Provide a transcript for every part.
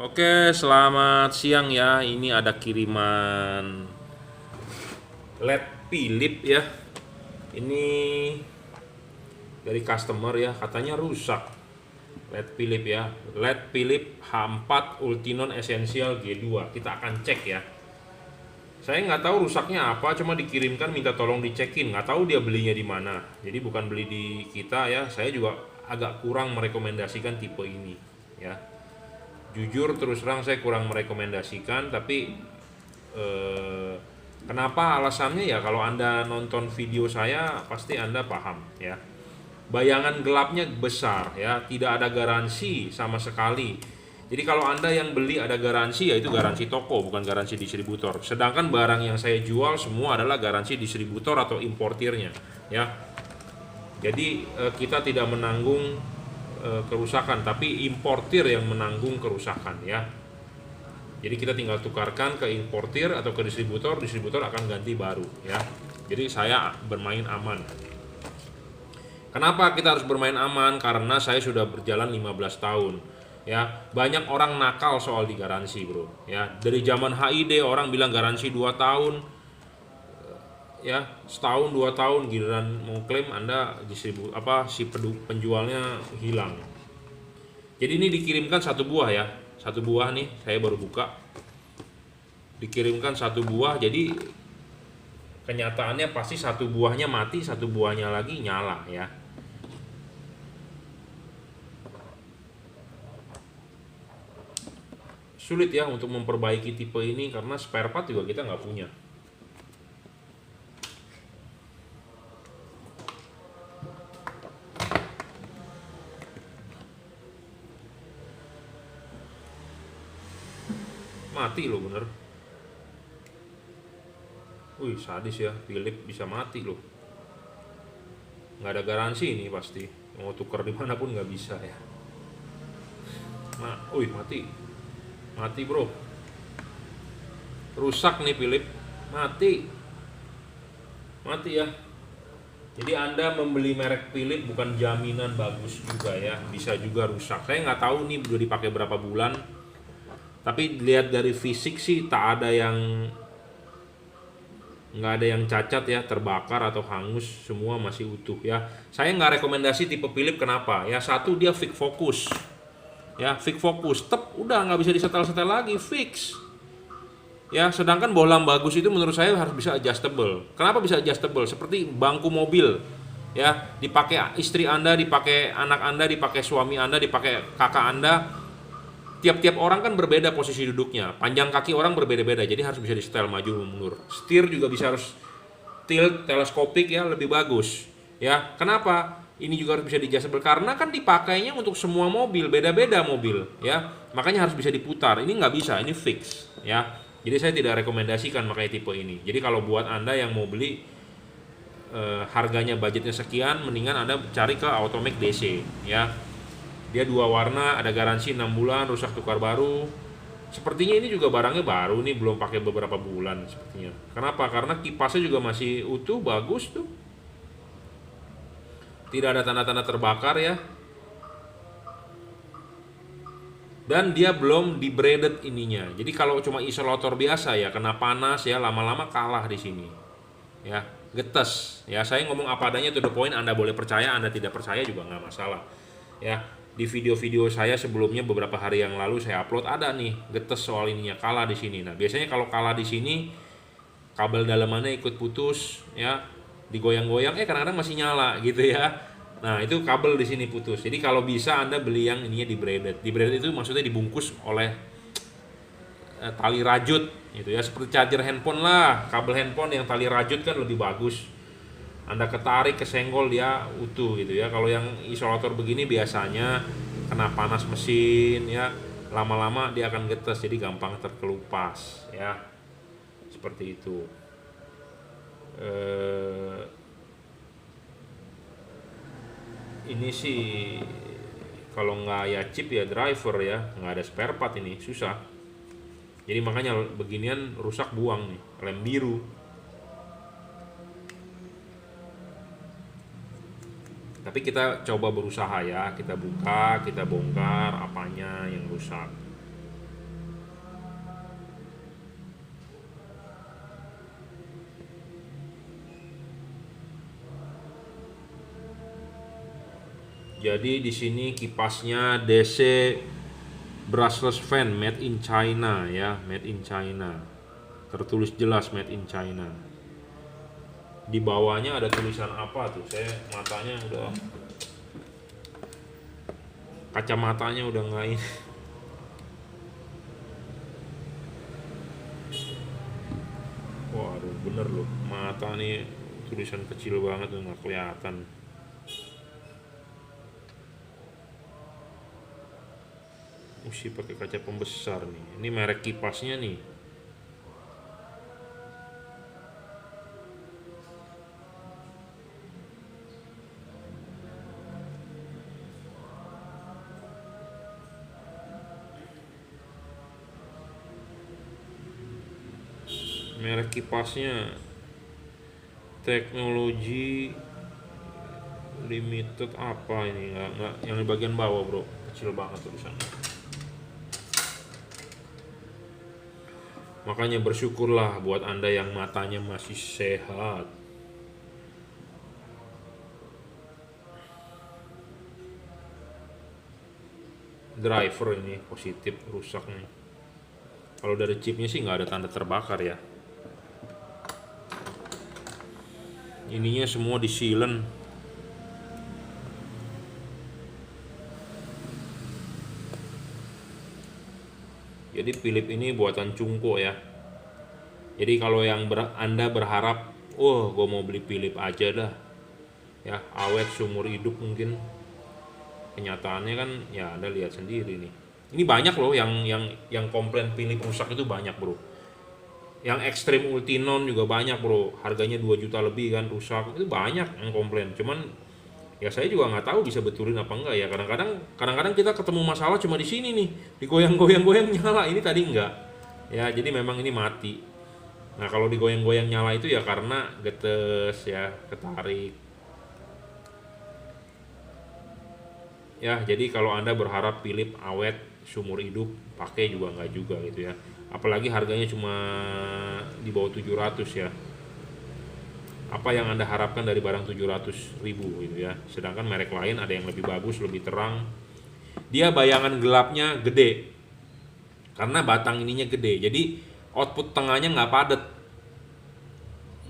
Oke, selamat siang ya. Ini ada kiriman LED Philips ya. Ini dari customer ya, katanya rusak. LED Philips ya. LED Philips H4 Ultinon Essential G2. Kita akan cek ya. Saya nggak tahu rusaknya apa, cuma dikirimkan minta tolong dicekin. Nggak tahu dia belinya di mana. Jadi bukan beli di kita ya. Saya juga agak kurang merekomendasikan tipe ini ya. Jujur terus terang saya kurang merekomendasikan, tapi kenapa alasannya ya, kalau Anda nonton video saya pasti Anda paham ya. Bayangan gelapnya besar ya, tidak ada garansi sama sekali. Jadi kalau Anda yang beli ada garansi, ya itu garansi toko, bukan garansi distributor. Sedangkan barang yang saya jual semua adalah garansi distributor atau importirnya ya. Jadi kita tidak menanggung kerusakan, tapi importir yang menanggung kerusakan ya. Jadi kita tinggal tukarkan ke importir atau ke distributor, distributor akan ganti baru ya. Jadi saya bermain aman. Kenapa kita harus bermain aman? Karena saya sudah berjalan 15 tahun ya. Banyak orang nakal soal di garansi, bro ya. Dari zaman HID orang bilang garansi 2 tahun ya, setahun 2 tahun, giliran mau klaim Anda si penjualnya hilang. Jadi ini dikirimkan satu buah ya, satu buah nih, saya baru buka. Dikirimkan satu buah, jadi kenyataannya pasti satu buahnya mati, satu buahnya lagi nyala ya. Sulit ya untuk memperbaiki tipe ini karena spare part juga kita nggak punya. Mati loh bener. Wih, sadis ya, Philips bisa mati loh. Nggak ada garansi ini pasti. Mau tuker dimanapun nggak bisa ya. Wih, mati. Mati bro. Rusak nih Philips. Mati. Mati ya. Jadi Anda membeli merek Philips bukan jaminan bagus juga ya. Bisa juga rusak. Saya nggak tahu nih udah dipakai berapa bulan. Tapi lihat dari fisik sih nggak ada yang cacat ya, terbakar atau hangus, semua masih utuh ya. Saya nggak rekomendasi tipe Philips, kenapa ya? Satu, dia fix fokus ya, fix fokus tep udah nggak bisa disetel-setel lagi, fix ya. Sedangkan bohlam bagus itu menurut saya harus bisa adjustable. Kenapa bisa adjustable? Seperti bangku mobil ya, dipakai istri Anda, dipakai anak Anda, dipakai suami Anda, dipakai kakak Anda. Tiap-tiap orang kan berbeda posisi duduknya, panjang kaki orang berbeda-beda, jadi harus bisa di setel maju mundur. Setir juga bisa harus tilt, teleskopik ya, lebih bagus ya. Kenapa ini juga harus bisa di adjustable? Karena kan dipakainya untuk semua mobil, beda-beda mobil ya, makanya harus bisa diputar. Ini nggak bisa, ini fix ya. Jadi saya tidak rekomendasikan pakai tipe ini. Jadi kalau buat Anda yang mau beli harganya budgetnya sekian, mendingan Anda cari ke Automac DC ya. Dia 2 warna, ada garansi 6 bulan, rusak tukar baru. Sepertinya ini juga barangnya baru nih, belum pakai beberapa bulan sepertinya. Kenapa? Karena kipasnya juga masih utuh, bagus tuh. Tidak ada tanda-tanda terbakar ya. Dan dia belum di braided ininya. Jadi kalau cuma isolator biasa ya, kena panas ya, lama-lama kalah di sini. Ya, getes. Ya, saya ngomong apa adanya, to the point. Anda boleh percaya, Anda tidak percaya juga nggak masalah. Ya, di video-video saya sebelumnya beberapa hari yang lalu saya upload ada nih getes soal ininya, kalah di sini. Nah, biasanya kalau kalah di sini kabel dalamannya ikut putus ya, digoyang-goyang kadang-kadang masih nyala gitu ya. Nah, itu kabel di sini putus. Jadi kalau bisa Anda beli yang ininya di braided. Di braided itu maksudnya dibungkus oleh tali rajut gitu ya, seperti charger handphone lah. Kabel handphone yang tali rajut kan lebih bagus. Anda ketarik, kesenggol, dia utuh gitu ya. Kalau yang isolator begini biasanya kena panas mesin ya, lama-lama dia akan getes, jadi gampang terkelupas ya, seperti itu. Ini sih kalau nggak ya chip ya driver ya, nggak ada spare part, ini susah. Jadi makanya beginian rusak buang nih, lem biru. Tapi kita coba berusaha ya, kita buka, kita bongkar apanya yang rusak. Jadi di sini kipasnya DC brushless fan made in China ya, made in China. Tertulis jelas made in China. Di bawahnya ada tulisan apa tuh? Saya matanya udah, kacamatanya udah nggak ini. Waduh, bener loh. Mata nih tulisan kecil banget tuh nggak kelihatan. Mesti pakai kaca pembesar nih. Ini merek kipasnya nih. Merek kipasnya teknologi limited apa ini, nggak yang di bagian bawah bro, kecil banget tulisannya. Makanya bersyukurlah buat anda yang matanya masih sehat. Driver ini positif rusak nih. Kalau dari chipnya sih nggak ada tanda terbakar ya. Ininya semua di sealant. Jadi Philip ini buatan Cungko ya. Jadi kalau yang Anda berharap, oh gue mau beli Philip aja dah, ya awet seumur hidup mungkin. Kenyataannya kan ya Anda lihat sendiri nih. Ini banyak loh yang komplain Philip rusak itu banyak bro. Yang Extreme Ultinon juga banyak bro. Harganya 2 juta lebih kan rusak, itu banyak yang komplain. Cuman ya saya juga nggak tahu bisa betulin apa enggak ya. Kadang-kadang kita ketemu masalah cuma di sini nih, digoyang-goyang nyala, ini tadi enggak ya, jadi memang ini mati. Nah kalau digoyang-goyang nyala itu ya karena getes ya, ketarik ya. Jadi kalau anda berharap Philip awet seumur hidup, pakai juga nggak juga gitu ya, apalagi harganya cuma di bawah 700 ya. Apa yang anda harapkan dari barang 700.000 gitu ya. Sedangkan merek lain ada yang lebih bagus, lebih terang. Dia bayangan gelapnya gede karena batang ininya gede, jadi output tengahnya nggak padat,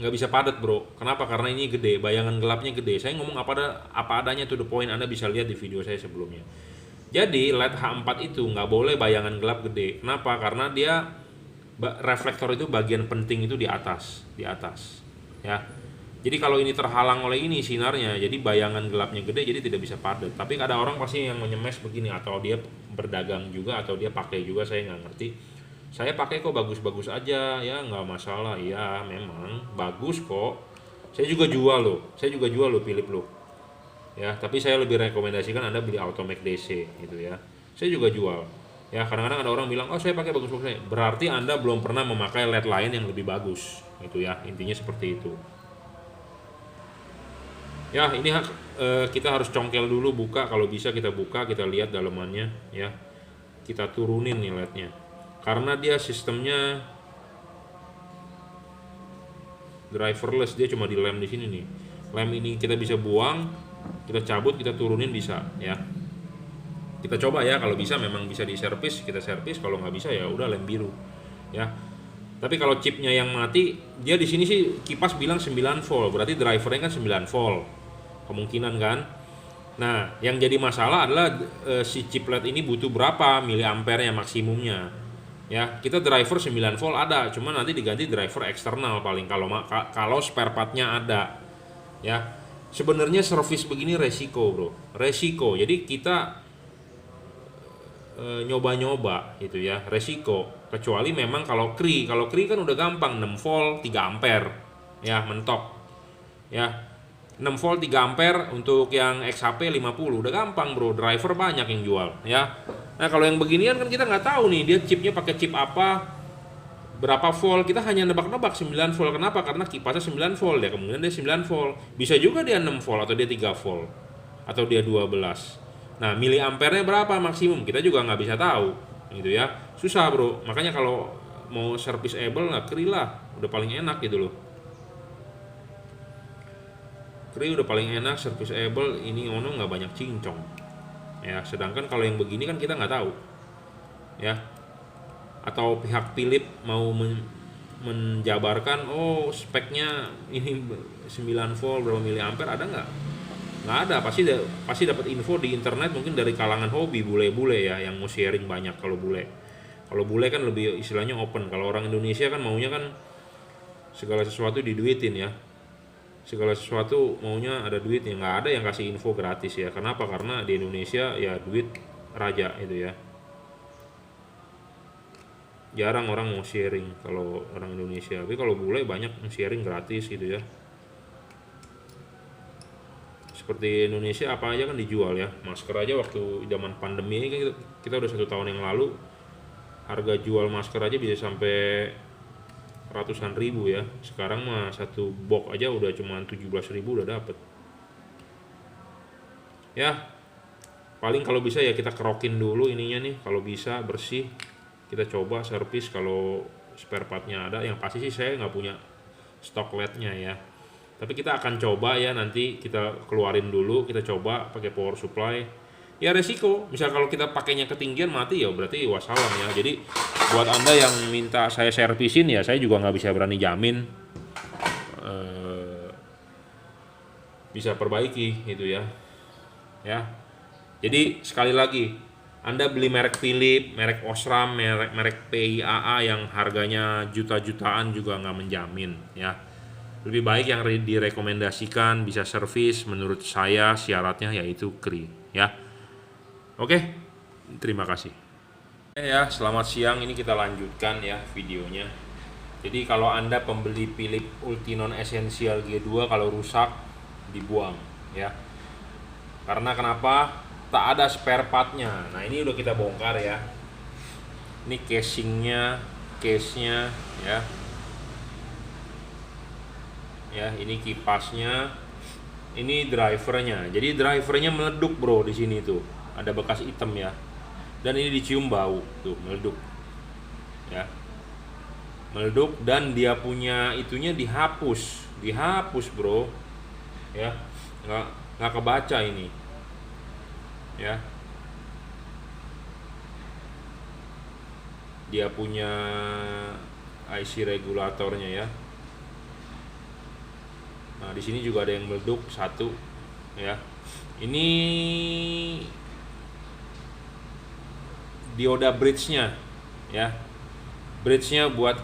nggak bisa padat bro. Kenapa? Karena ini gede, bayangan gelapnya gede. Saya ngomong apa adanya, to the point. Anda bisa lihat di video saya sebelumnya. Jadi LED H4 itu nggak boleh bayangan gelap gede. Kenapa? Karena dia reflektor itu bagian penting itu di atas ya. Jadi kalau ini terhalang oleh ini sinarnya, jadi bayangan gelapnya gede, jadi tidak bisa padat. Tapi ada orang pasti yang menyemes begini, atau dia berdagang juga, atau dia pakai juga, saya nggak ngerti. Saya pakai kok bagus-bagus aja ya, nggak masalah. Iya memang bagus kok. Saya juga jual loh Philip loh. Ya, tapi saya lebih rekomendasikan Anda beli Automac DC gitu ya. Saya juga jual. Ya, kadang-kadang ada orang bilang, "Oh, saya pakai bagus-bagus." Berarti Anda belum pernah memakai LED lain yang lebih bagus. Gitu ya. Intinya seperti itu. Ya, ini kita harus congkel dulu, buka, kalau bisa kita buka, kita lihat dalemannya ya. Kita turunin nih LED-nya. Karena dia sistemnya driverless, dia cuma dilem di sini nih. Lem ini kita bisa buang, kita cabut, kita turunin bisa ya. Kita coba ya, kalau bisa memang bisa diservis, kita servis, kalau nggak bisa ya udah lem biru ya. Tapi kalau chipnya yang mati, dia di sini sih kipas bilang 9 volt, berarti drivernya kan 9 volt. Kemungkinan kan. Nah, yang jadi masalah adalah si chip LED ini butuh berapa miliampere nya maksimumnya. Ya, kita driver 9 volt ada, cuma nanti diganti driver eksternal paling kalau spare partnya ada. Ya. Sebenarnya servis begini resiko, Bro. Resiko. Jadi kita nyoba-nyoba gitu ya, resiko. Kecuali memang kalau Kri kan udah gampang, 6 volt 3 ampere ya, mentok ya. 6 volt 3 ampere untuk yang XHP 50 udah gampang bro, driver banyak yang jual ya. Nah kalau yang beginian kan kita nggak tahu nih dia chipnya pakai chip apa, berapa volt, kita hanya nebak-nebak 9 volt. Kenapa? Karena kipasnya 9 volt ya, kemudian dia 9 volt, bisa juga dia 6 volt atau dia 3 volt atau dia 12. Nah miliampernya berapa maksimum kita juga nggak bisa tahu gitu ya, susah bro. Makanya kalau mau serviceable nggak Kri lah, udah paling enak gitu loh. Kri udah paling enak, serviceable, ini ono nggak banyak cincong. Ya, sedangkan kalau yang begini kan kita nggak tahu. Ya. Atau pihak Philip mau menjabarkan, oh speknya ini 9 volt berapa miliampere, ada nggak ada, pasti dapat info di internet, mungkin dari kalangan hobi bule-bule ya yang mau sharing banyak. Kalau bule kan lebih istilahnya open. Kalau orang Indonesia kan maunya kan segala sesuatu diduitin ya, segala sesuatu maunya ada duitnya, nggak ada yang kasih info gratis ya. Kenapa? Karena di Indonesia ya duit raja itu ya, jarang orang mau sharing kalau orang Indonesia. Tapi kalau bule banyak sharing gratis gitu ya. Seperti Indonesia apa aja kan dijual ya. Masker aja waktu zaman pandemi ini kan kita udah 1 tahun yang lalu, harga jual masker aja bisa sampai ratusan ribu ya. Sekarang mah satu box aja udah cuma 17.000 udah dapet ya. Paling kalau bisa ya kita kerokin dulu ininya nih, kalau bisa bersih kita coba servis kalau spare partnya ada. Yang pasti sih saya nggak punya stok LED-nya ya, tapi kita akan coba ya, nanti kita keluarin dulu, kita coba pakai power supply ya. Resiko misal kalau kita pakainya ketinggian mati ya berarti wassalam ya. Jadi buat anda yang minta saya servisin ya, saya juga nggak bisa berani jamin bisa perbaiki gitu ya. Jadi sekali lagi, anda beli merek Philip, merek Osram, merek PIAA yang harganya juta-jutaan juga nggak menjamin ya. Lebih baik yang direkomendasikan bisa servis menurut saya syaratnya yaitu Kri ya. Oke, terima kasih. Ya, selamat siang. Ini kita lanjutkan ya videonya. Jadi kalau anda pembeli Philips Ultinon Essential G2, kalau rusak dibuang ya. Karena kenapa? Tak ada spare partnya. Nah ini udah kita bongkar ya. Ini casingnya, case-nya ya. Ya, ini kipasnya, ini drivernya. Jadi drivernya meleduk bro di sini tuh, ada bekas hitam ya. Dan ini dicium bau tuh, meleduk ya, meleduk. Dan dia punya itunya dihapus bro ya, nggak kebaca ini ya. Dia punya IC regulatornya ya. Nah, di sini juga ada yang meleduk satu ya. Ini dioda bridge-nya ya. Bridge-nya buat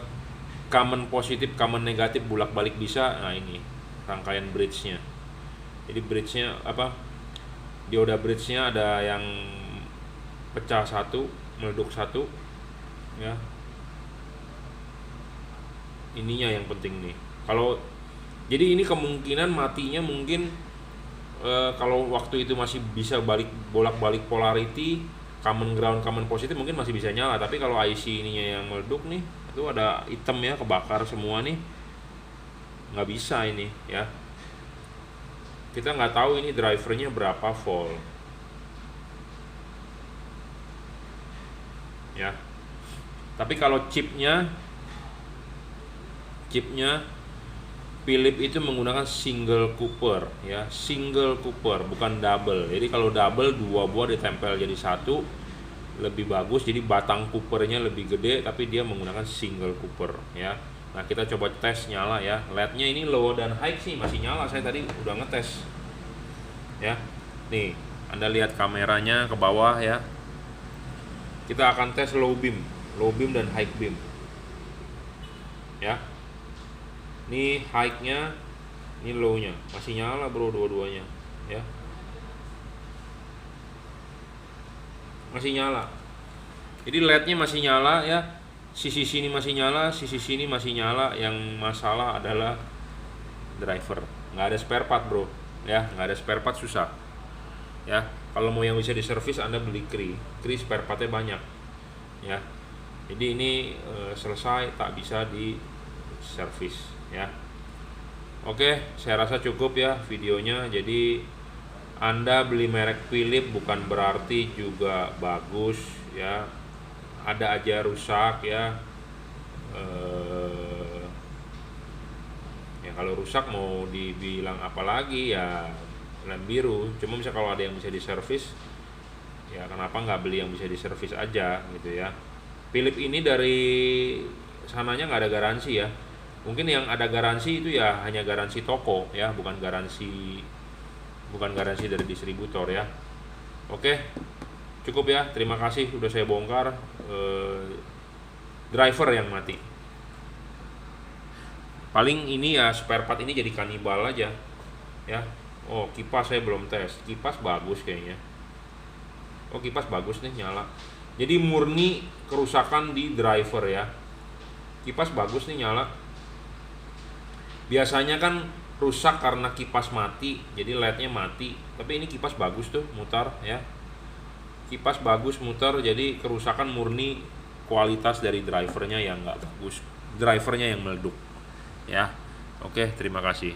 common positif, common negatif, bolak-balik bisa. Nah, ini rangkaian bridge-nya. Jadi bridge-nya apa? Dioda bridge-nya ada yang pecah satu, meleduk satu ya. Ininya yang penting nih. Jadi ini kemungkinan matinya mungkin kalau waktu itu masih bisa bolak-balik polarity, common ground, common positif mungkin masih bisa nyala. Tapi kalau IC ininya yang meleduk nih, itu ada hitam ya, kebakar semua nih, nggak bisa ini ya. Kita nggak tahu ini drivernya berapa volt ya. Tapi kalau chipnya Philips itu menggunakan single cooper ya, single cooper bukan double. Jadi kalau double dua buah ditempel jadi satu lebih bagus, jadi batang coopernya lebih gede, tapi dia menggunakan single cooper ya. Nah kita coba tes nyala ya. LED-nya ini low dan high sih masih nyala, saya tadi udah ngetes ya. Nih anda lihat kameranya ke bawah ya. Kita akan tes low beam dan high beam ya. Ini high-nya, ini low-nya, masih nyala bro dua-duanya ya, masih nyala. Jadi LED-nya masih nyala ya, sisi sini masih nyala, sisi sini masih nyala. Yang masalah adalah driver, nggak ada spare part bro ya, nggak ada spare part susah ya. Kalau mau yang bisa diservis anda beli Kri spare partnya banyak ya. Jadi ini selesai, tak bisa diservis ya. Oke, saya rasa cukup ya videonya. Jadi anda beli merek Philips bukan berarti juga bagus ya, ada aja rusak ya. Ya kalau rusak mau dibilang apa lagi ya, lem biru. Cuma misalnya kalau ada yang bisa diservis, ya kenapa nggak beli yang bisa diservis aja gitu ya. Philips ini dari sananya nggak ada garansi ya. Mungkin yang ada garansi itu ya hanya garansi toko ya, bukan garansi dari distributor ya. Oke, cukup ya. Terima kasih udah saya bongkar driver yang mati. Paling ini ya spare part ini jadi kanibal aja ya. Oh, kipas saya belum tes. Kipas bagus kayaknya. Oh, kipas bagus nih, nyala. Jadi murni kerusakan di driver ya. Kipas bagus nih, nyala. Biasanya kan rusak karena kipas mati, jadi LED-nya mati. Tapi ini kipas bagus tuh, mutar ya. Kipas bagus muter, jadi kerusakan murni kualitas dari drivernya yang nggak bagus. Drivernya yang meleduk ya. Oke, terima kasih.